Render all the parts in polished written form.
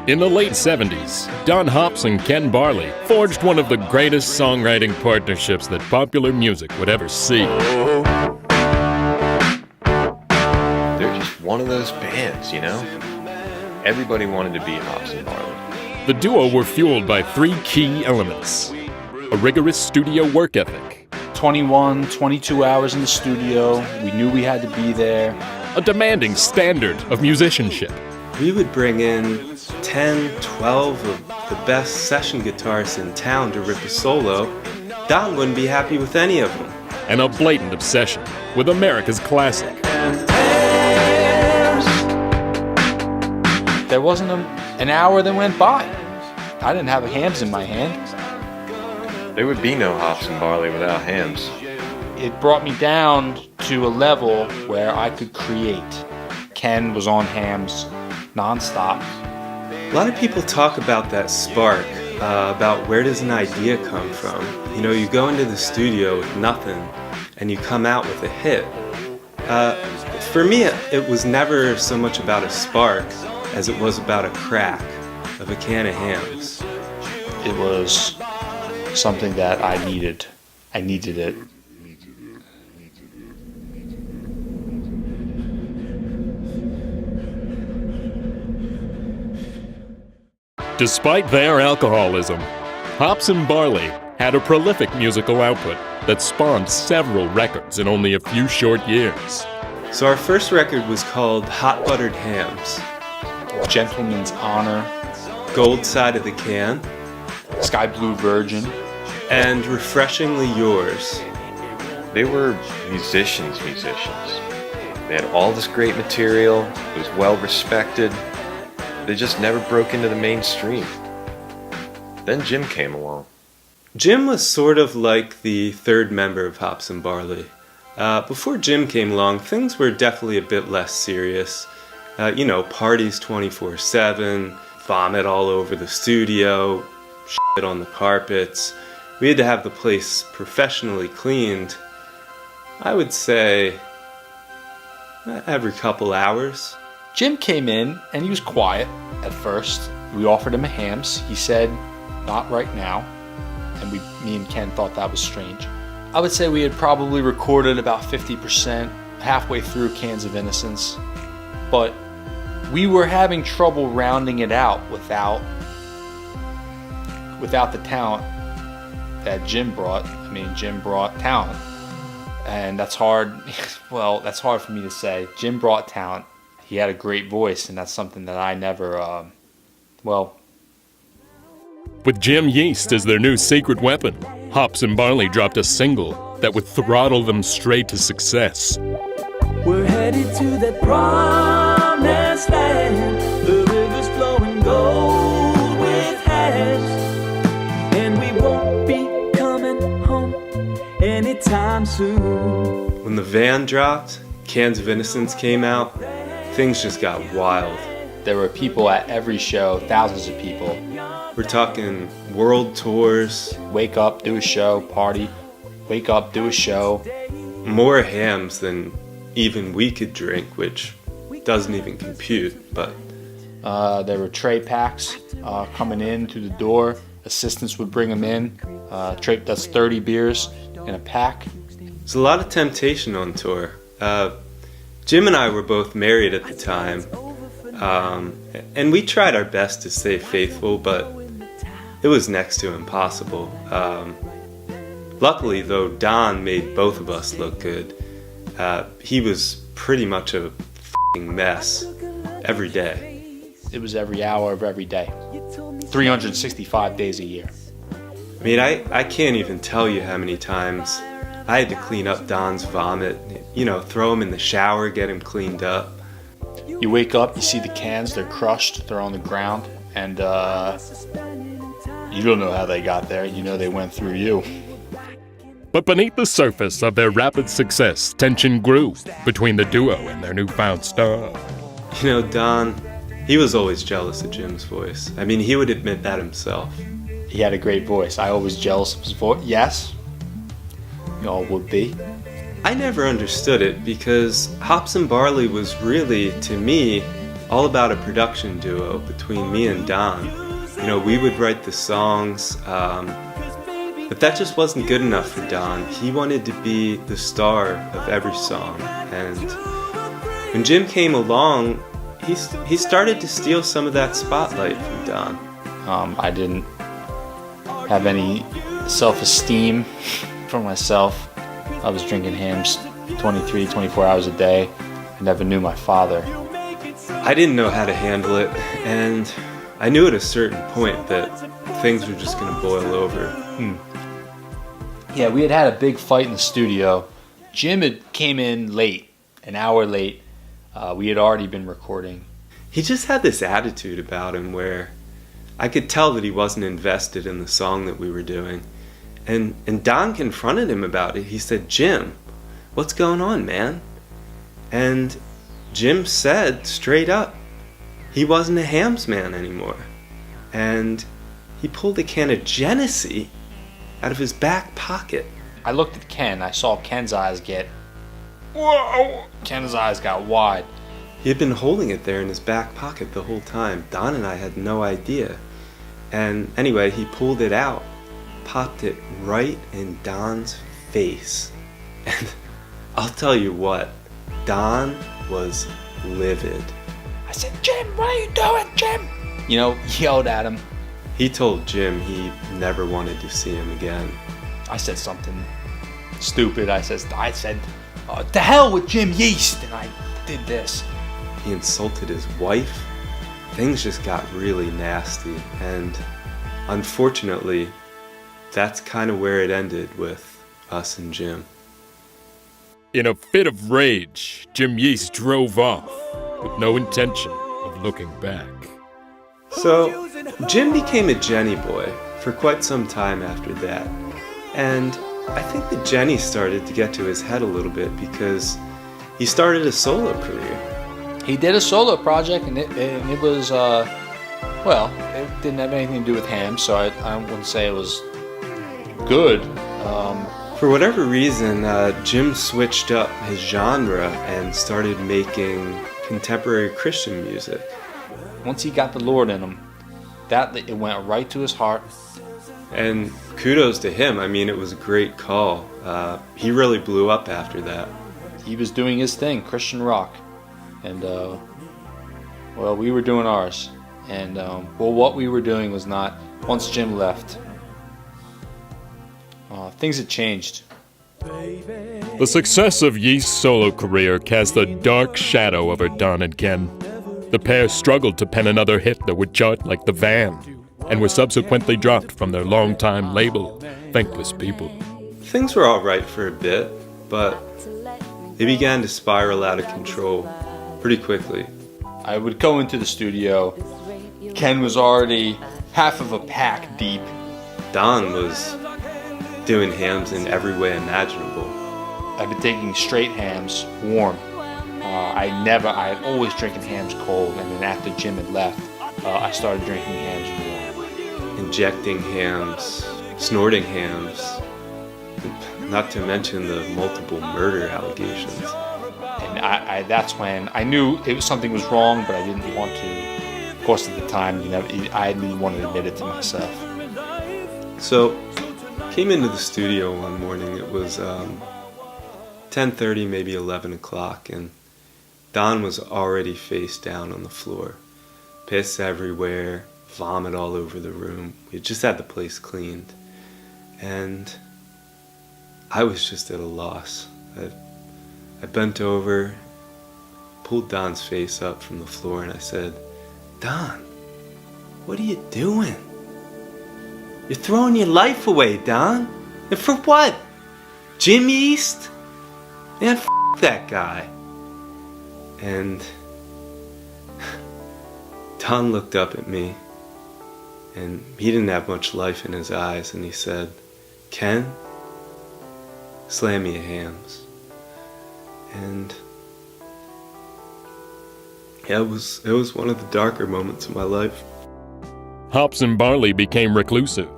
In the late 70s, Don Hops and Ken Barley forged one of the greatest songwriting partnerships that popular music would ever see. They're just one of those bands, you know? Everybody wanted to be Hops and Barley. The duo were fueled by three key elements: a rigorous studio work ethic, 21, 22 hours in the studio. We knew we had to be there. a demanding standard of musicianship, We would bring in 10, 12 of the best session guitarists in town to rip a solo. Don wouldn't be happy with any of them. and a blatant obsession with America's classic. There wasn't an hour that went by. I didn't have Hamms in my hand. There would be no Hops and Barley without Hamms. It brought me down to a level where I could create. Ken was on Hamms nonstop. A lot of people talk about that spark, about where does an idea come from. You know, you go into the studio with nothing and you come out with a hit. For me, it was never so much about a spark as it was about a crack of a can of Hamms. It was something that I needed. I needed it. Despite their alcoholism, Hops and Barley had a prolific musical output that spawned several records in only a few short years. So our first record was called Hot Buttered Hamms. Gentleman's Honor, Gold Side of the Can, Sky Blue Virgin. and Refreshingly Yours. They were musicians. They had all this great material, it was well respected. They just never broke into the mainstream. Then Jim came along. Jim was sort of like the third member of Hops and Barley. Before Jim came along, things were definitely a bit less serious. Parties 24/7, vomit all over the studio, shit on the carpets. We had to have the place professionally cleaned, I would say, every couple hours. Jim came in and he was quiet at first. We offered him a Hamms. He said, "Not right now." And me and Ken thought that was strange. I would say we had probably recorded about 50%, halfway through Cans of Innocence. But we were having trouble rounding it out without the talent that Jim brought. Jim brought talent. And that's hard. Well, that's hard for me to say. Jim brought talent. He had a great voice, and that's something that I never, With Jim Yeast as their new secret weapon, Hops and Barley dropped a single that would throttle them straight to success. We're headed to that promised land. The river's flowing gold with hash, and we won't be coming home anytime soon. When the van dropped, Cans of Innocence came out, things just got wild. there were people at every show, thousands of people. We're talking world tours, Wake up, do a show, party. Wake up, do a show. more Hamms than even we could drink, which doesn't even compute, but There were tray packs coming in through the door. Assistants would bring them in. That's 30 beers in a pack. there's a lot of temptation on tour. Jim and I were both married at the time, and we tried our best to stay faithful, but it was next to impossible. Luckily, though, Don made both of us look good. He was pretty much a f***ing mess every day. It was every hour of every day. 365 days a year. I mean, I can't even tell you how many times I had to clean up Don's vomit, throw him in the shower, get him cleaned up. You wake up, you see the cans, they're crushed, they're on the ground, and you don't know how they got there. You know they went through you. But beneath the surface of their rapid success, tension grew between the duo and their newfound star. Don, he was always jealous of Jim's voice. I mean, he would admit that himself. He had a great voice. I always jealous of his voice. Yes, you all would be. I never understood it because Hops and Barley was really, to me, all about a production duo between me and Don. You know, we would write the songs, but that just wasn't good enough for Don. He wanted to be the star of every song. And when Jim came along, he started to steal some of that spotlight from Don. I didn't have any self-esteem for myself. I was drinking Hamms 23, 24 hours a day. I never knew my father. I didn't know how to handle it, and I knew at a certain point that things were just going to boil over. Yeah, we had a big fight in the studio. Jim came in late, an hour late. We had already been recording. He just had this attitude about him where I could tell that he wasn't invested in the song that we were doing. And Don confronted him about it. He said, "Jim, what's going on, man?" And Jim said straight up, he wasn't a Hamm's man anymore. And he pulled a can of Genesee out of his back pocket. I looked at Ken. I saw Ken's eyes get... Whoa! Ken's eyes got wide. He had been holding it there in his back pocket the whole time. Don and I had no idea. And anyway, he pulled it out, popped it right in Don's face. And I'll tell you what, Don was livid. I said, "Jim, what are you doing, Jim?" You know, yelled at him. He told Jim he never wanted to see him again. I said something stupid. I said, "To hell with Jim Yeast," and I did this. He insulted his wife. Things just got really nasty, and unfortunately, that's kind of where it ended with us and Jim. In a fit of rage, Jim Yeast drove off with no intention of looking back. So, Jim became a Jenny boy for quite some time after that, and I think that Jenny started to get to his head a little bit because he started a solo career. He did a solo project, and it was, it didn't have anything to do with Hamm, so I wouldn't say it was good. For whatever reason, Jim switched up his genre and started making contemporary Christian music. Once he got the Lord in him, it went right to his heart. And kudos to him. I mean, it was a great call. He really blew up after that. He was doing his thing, Christian rock. And, we were doing ours. And, what we were doing was not, once Jim left, things had changed. The success of Yeast's solo career cast a dark shadow over Don and Ken. The pair struggled to pen another hit that would chart like The Van, and were subsequently dropped from their longtime label, Thankless People. Things were all right for a bit, but they began to spiral out of control pretty quickly. I would go into the studio. Ken was already half of a pack deep. Don was doing Hamm's in every way imaginable. I've been taking straight Hamm's warm. I had always drinking Hamm's cold, and then after Jim had left, I started drinking Hamm's warm. Injecting Hamm's, snorting Hamm's, not to mention the multiple murder allegations. And that's when I knew something was wrong, but I didn't want to. Of course, at the time, I didn't want to admit it to myself. So, came into the studio one morning. It was 10:30, maybe 11 o'clock, and Don was already face down on the floor. Piss everywhere, vomit all over the room. We had just had the place cleaned. And I was just at a loss. I bent over, pulled Don's face up from the floor, and I said, "Don, what are you doing? You're throwing your life away, Don. And for what? Jim Yeast? Man, that guy." And Don looked up at me, and he didn't have much life in his eyes, and he said, "Ken, slam me a Hamm's." And yeah, it was one of the darker moments of my life. Hops and Barley became reclusive,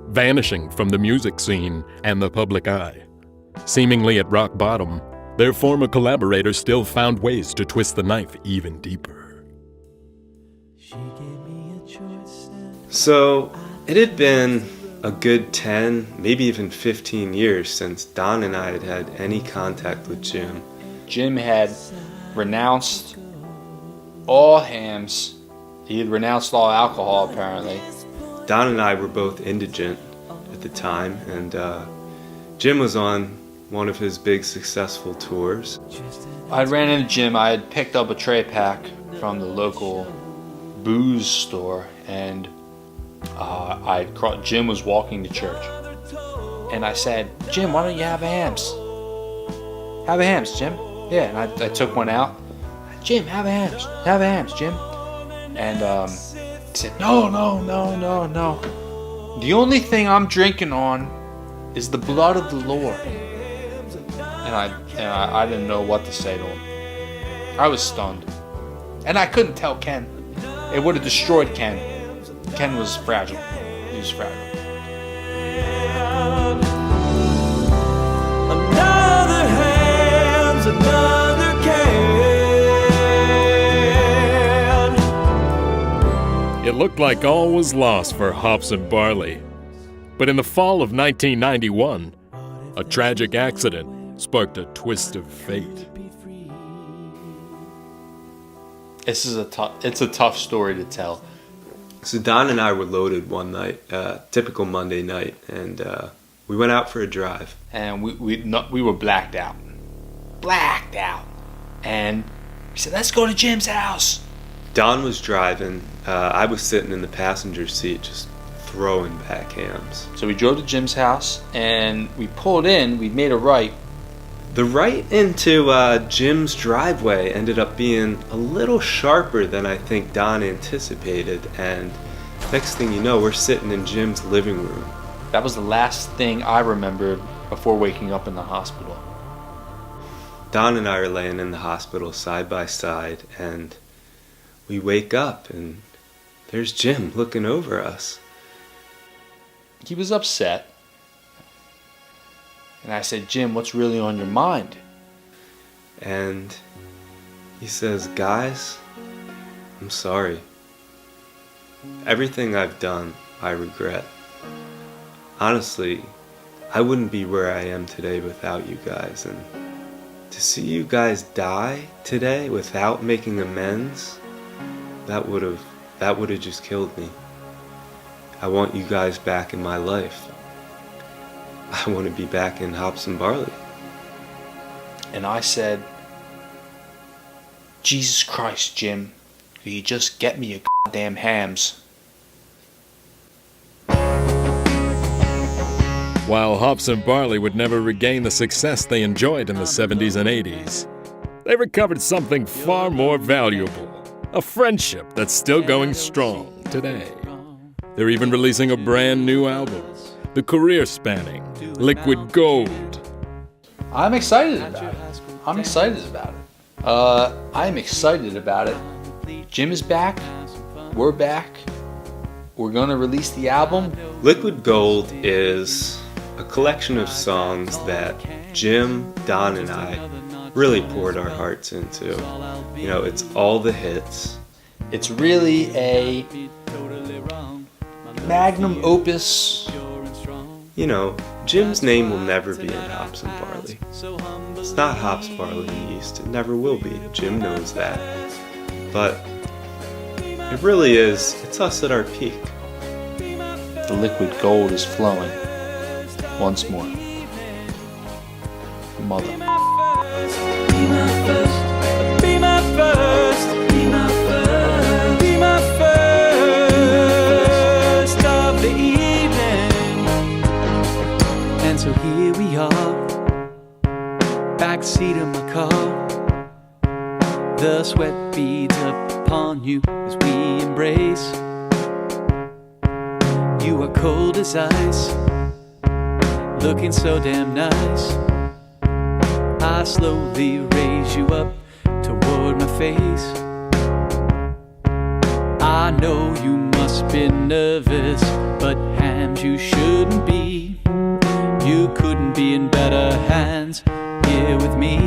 vanishing from the music scene and the public eye. Seemingly at rock bottom, their former collaborators still found ways to twist the knife even deeper. So it had been a good 10, maybe even 15 years since Don and I had had any contact with Jim. Jim had renounced all hams. He had renounced all alcohol, apparently. Don and I were both indigent at the time, and Jim was on one of his big successful tours. I ran into Jim. I had picked up a tray pack from the local booze store, and Jim was walking to church. And I said, Jim, why don't you have a hams? Have a hams, Jim. Yeah, and I took one out. Jim, have a hams. Have a hams, Jim. And he said, no. The only thing I'm drinking on is the blood of the Lord. And I didn't know what to say to him. I was stunned. And I couldn't tell Ken. It would have destroyed Ken. Ken was fragile. He was fragile. Another Hamm's, another can. It looked like all was lost for Hops and Barley. But in the fall of 1991, a tragic accident sparked a twist of fate. It's a tough story to tell. So Don and I were loaded one night, typical Monday night, and we went out for a drive. And we were blacked out. And we said, let's go to Jim's house. Don was driving. I was sitting in the passenger seat just throwing back hams. So we drove to Jim's house, and we pulled in. We made a right. The right into Jim's driveway ended up being a little sharper than I think Don anticipated, and next thing you know, we're sitting in Jim's living room. That was the last thing I remembered before waking up in the hospital. Don and I are laying in the hospital side by side, and we wake up, and there's Jim looking over us. He was upset. And I said, Jim, what's really on your mind? And he says, guys, I'm sorry. Everything I've done, I regret. Honestly, I wouldn't be where I am today without you guys. And to see you guys die today without making amends, that would have just killed me. I want you guys back in my life. I want to be back in Hops and Barley. And I said, Jesus Christ, Jim, will you just get me a goddamn hams? While Hops and Barley would never regain the success they enjoyed in the 70s and 80s, they recovered something far more valuable, a friendship that's still going strong today. They're even releasing a brand new album, the career-spanning Liquid Gold. I'm excited about it. Jim is back. We're back. We're going to release the album. Liquid Gold is a collection of songs that Jim, Don, and I really poured our hearts into. You know, it's all the hits. It's really a magnum opus. You know, Jim's name will never be in Hops and Barley. It's not Hops, Barley, and Yeast. It never will be. Jim knows that. But it really is. It's us at our peak. The liquid gold is flowing once more. Mother. Be my first, be my first, be my first, be my first of the evening. And so here we are, backseat of my car. The sweat beads up upon you as we embrace. You are cold as ice, looking so damn nice. I slowly raise you up toward my face. I know you must be nervous, but hams, you shouldn't be. You couldn't be in better hands here with me.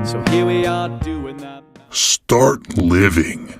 So here we are doing that. Start living.